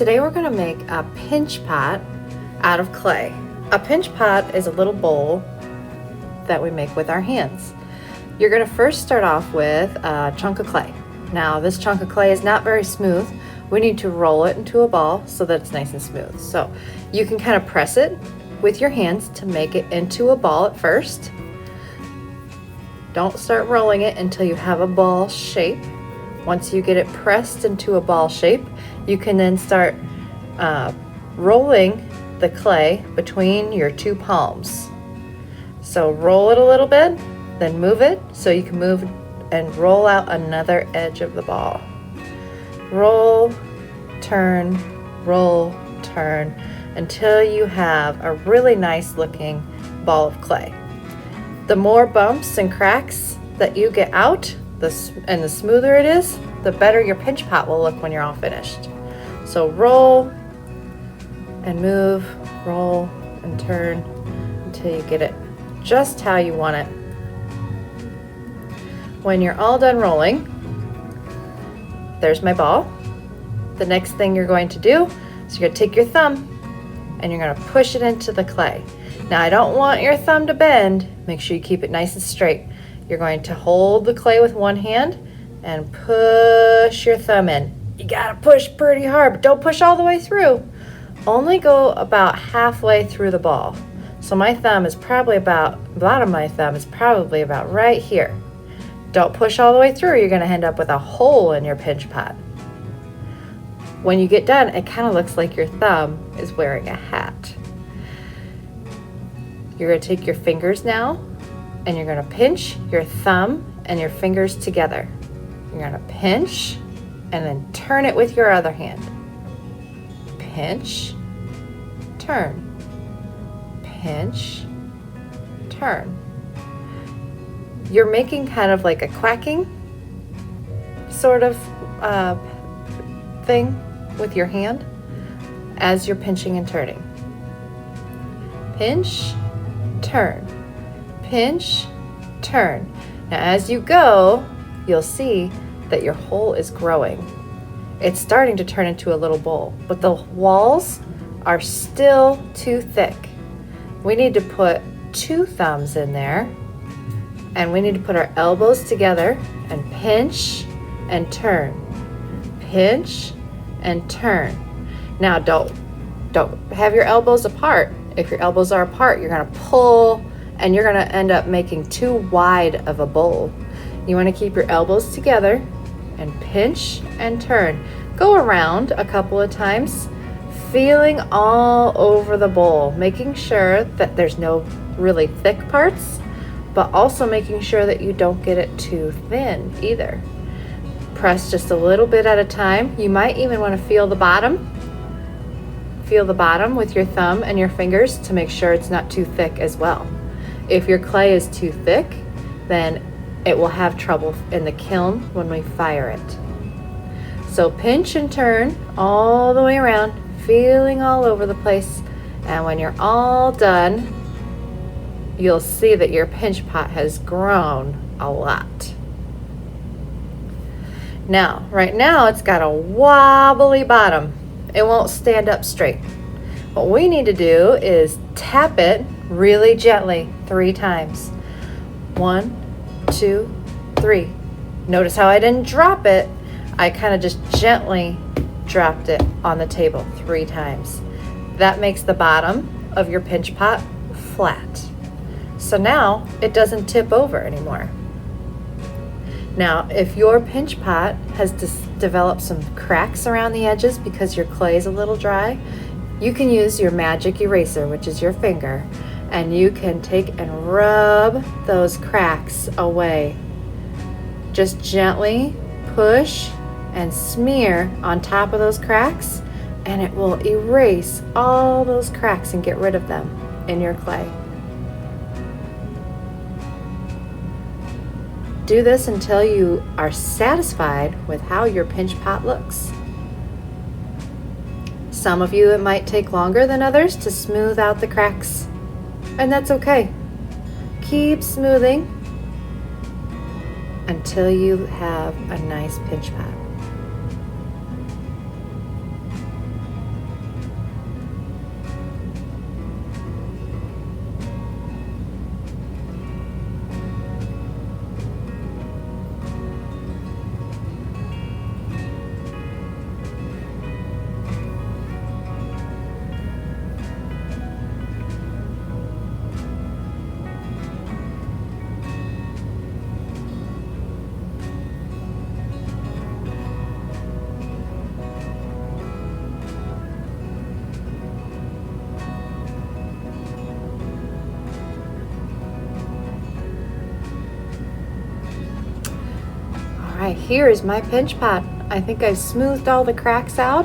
Today we're going to make a pinch pot out of clay. A pinch pot is a little bowl that we make with our hands. You're going to first start off with a chunk of clay. Now this chunk of clay is not very smooth. We need to roll it into a ball so that it's nice and smooth. So you can kind of press it with your hands to make it into a ball at first. Don't start rolling it until you have a ball shape. Once you get it pressed into a ball shape, you can then start rolling the clay between your two palms. So roll it a little bit, then move it so you can move and roll out another edge of the ball. Roll, turn, until you have a really nice looking ball of clay. The more bumps and cracks that you get out, and the smoother it is, the better your pinch pot will look when you're all finished. So roll and move, roll and turn until you get it just how you want it. When you're all done rolling, there's my ball. The next thing you're going to do is you're going to take your thumb and you're going to push it into the clay. Now I don't want your thumb to bend. Make sure you keep it nice and straight. You're going to hold the clay with one hand and push your thumb in. You gotta push pretty hard, but don't push all the way through. Only go about halfway through the ball. So my thumb is probably the bottom of my thumb is probably about right here. Don't push all the way through, you're gonna end up with a hole in your pinch pot. When you get done, it kind of looks like your thumb is wearing a hat. You're gonna take your fingers now, and you're going to pinch your thumb and your fingers together. You're going to pinch and then turn it with your other hand. Pinch, turn, pinch, turn. You're making kind of like a quacking sort of thing with your hand as you're pinching and turning. Pinch, turn. Pinch, turn. Now as you go, you'll see that your hole is growing. It's starting to turn into a little bowl, but the walls are still too thick. We need to put 2 thumbs in there, and we need to put our elbows together and pinch and turn. Pinch and turn. Now don't have your elbows apart. If your elbows are apart, you're going to pull and you're going to end up making too wide of a bowl. You want to keep your elbows together and pinch and turn. Go around a couple of times, feeling all over the bowl, making sure that there's no really thick parts, but also making sure that you don't get it too thin either. Press just a little bit at a time. You might even want to feel the bottom. Feel the bottom with your thumb and your fingers to make sure it's not too thick as well. If your clay is too thick, then it will have trouble in the kiln when we fire it. So pinch and turn all the way around, feeling all over the place. And when you're all done, you'll see that your pinch pot has grown a lot. Now, right now it's got a wobbly bottom. It won't stand up straight. What we need to do is tap it really gently 3 times. 1, 2, 3. Notice how I didn't drop it. I kind of just gently dropped it on the table 3 times. That makes the bottom of your pinch pot flat. So now it doesn't tip over anymore. Now, if your pinch pot has developed some cracks around the edges because your clay is a little dry, you can use your magic eraser, which is your finger, and you can take and rub those cracks away. Just gently push and smear on top of those cracks, and it will erase all those cracks and get rid of them in your clay. Do this until you are satisfied with how your pinch pot looks. Some of you, it might take longer than others to smooth out the cracks, and that's okay. Keep smoothing until you have a nice pinch pot. right, here is my pinch pot. I think I've smoothed all the cracks out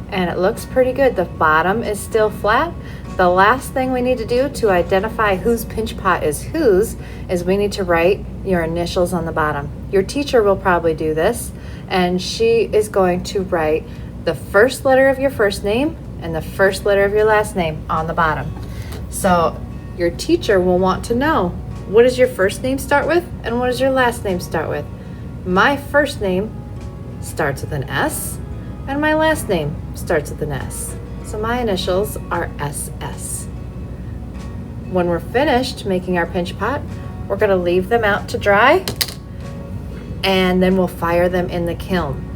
and it looks pretty good. The bottom is still flat. The last thing we need to do to identify whose pinch pot is whose is we need to write your initials on the bottom. Your teacher will probably do this, and she is going to write the first letter of your first name and the first letter of your last name on the bottom. So your teacher will want to know, what does your first name start with and what does your last name start with? My first name starts with an S and my last name starts with an S. So my initials are SS. When we're finished making our pinch pot, we're going to leave them out to dry and then we'll fire them in the kiln.